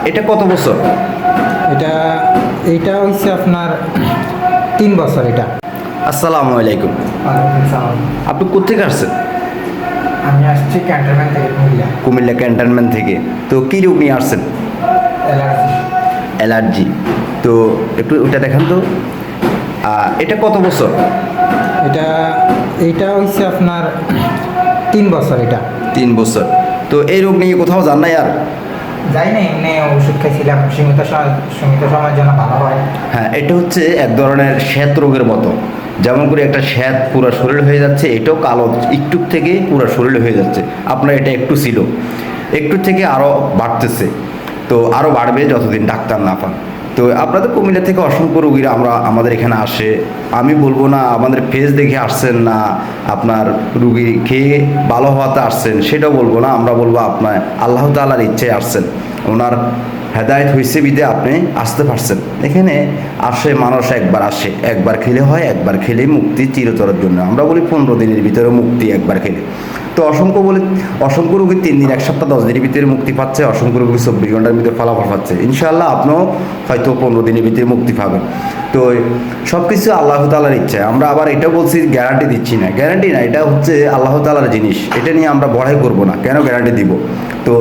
এটা কত বছর? এটা এইটা হচ্ছে আপনার 3 বছর। এটা আসসালামু আলাইকুম। আপনি কোথেকে আসছেন? আমি আসছি ক্যান্টনমেন্ট থেকে, কুমিল্লা। কুমিল্লা ক্যান্টনমেন্ট থেকে। তো কী রোগ নিয়ে আসছেন? অ্যালার্জি। অ্যালার্জি। তো একটু ওটা দেখান তো। এটা কত বছর? এইটা হচ্ছে আপনার 3 বছর। এটা 3 বছর। তো এই রোগ নিয়ে কোথাও যান নাই আর? যাই না, এমনি ওষুধ খাইছিলাম, সীমিত সময়ের জন্য ভালো হয়। হ্যাঁ, এটা হচ্ছে এক ধরনের শ্বেত রোগের মতো। যেমন করে একটা শ্বেত পুরো শরীর হয়ে যাচ্ছে, এটাও কালো একটু থেকে পুরো শরীর হয়ে যাচ্ছে। আপনার এটা একটু ছিল, একটু থেকে আরও বাড়তেছে। তো আরও বাড়বে যতদিন ডাক্তার না পান। তো আপনাদের কুমিল্লা থেকে অসংখ্য রোগীরা আমাদের এখানে আসে। আমি বলবো না আমাদের ফেস দেখে আসছেন না আপনার রুগী খেয়ে ভালো হওয়াতে আসছেন, সেটাও বলবো না। আমরা বলবো আপনার আল্লাহ তাআলার ইচ্ছায় আসছেন, ওনার হেদায়েত হয়েছে বিদে আপনি আসতে পারছেন। এখানে আসে মানুষ, একবার আসে, একবার খেলে হয়, একবার খেলে মুক্তি চিরতরের জন্য। আমরা বলি 15 দিনের ভিতরে মুক্তি একবার খেলে। তো অসংখ্য রোগী 3 দিন, 1 সপ্তাহ, 10 দিনের ভিতরে মুক্তি পাচ্ছে। অসংখ্য রোগী 24 ঘন্টার ভিতরে ফলাফল পাচ্ছে। ইনশাআল্লাহ আপনিও হয়তো 15 দিনের ভিতরে মুক্তি পাবেন। তো সব কিছু আল্লাহ তাআলার ইচ্ছা। আমরা আবার এটা বলছি, গ্যারান্টি দিচ্ছি না। গ্যারান্টি না, এটা হচ্ছে আল্লাহ তাআলার জিনিস। এটা নিয়ে আমরা বড়াই করব না, কেন গ্যারান্টি দিব? তো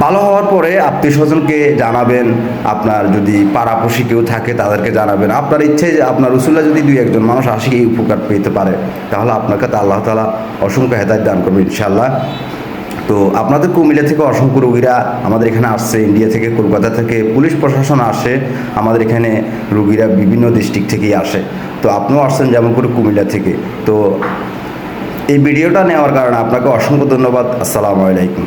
ভালো হওয়ার পরে আত্মীয় স্বজনকে জানাবেন, আপনার যদি পাড়াপড়শি কেউ থাকে তাদেরকে জানাবেন। আপনার ইচ্ছে যে আপনার রসুল্লাহ যদি 2-1 জন মানুষ আসে এই উপকার পেতে পারে, তাহলে আপনার কাছে আল্লাহ তাআলা অসংখ্য হেদায়েত দান করবে ইনশাআল্লাহ। তো আপনাদের কুমিল্লা থেকে অসংখ্য রোগীরা আমাদের এখানে আসছে, ইন্ডিয়া থেকে, কলকাতা থেকে, পুলিশ প্রশাসন আসে আমাদের এখানে। রোগীরা বিভিন্ন ডিস্ট্রিক্ট থেকেই আসে। তো আপনিও আসছেন যেমন করে কুমিল্লা থেকে। তো এই ভিডিওটা নেওয়ার কারণে আপনাকে অসংখ্য ধন্যবাদ। আসসালামু আলাইকুম।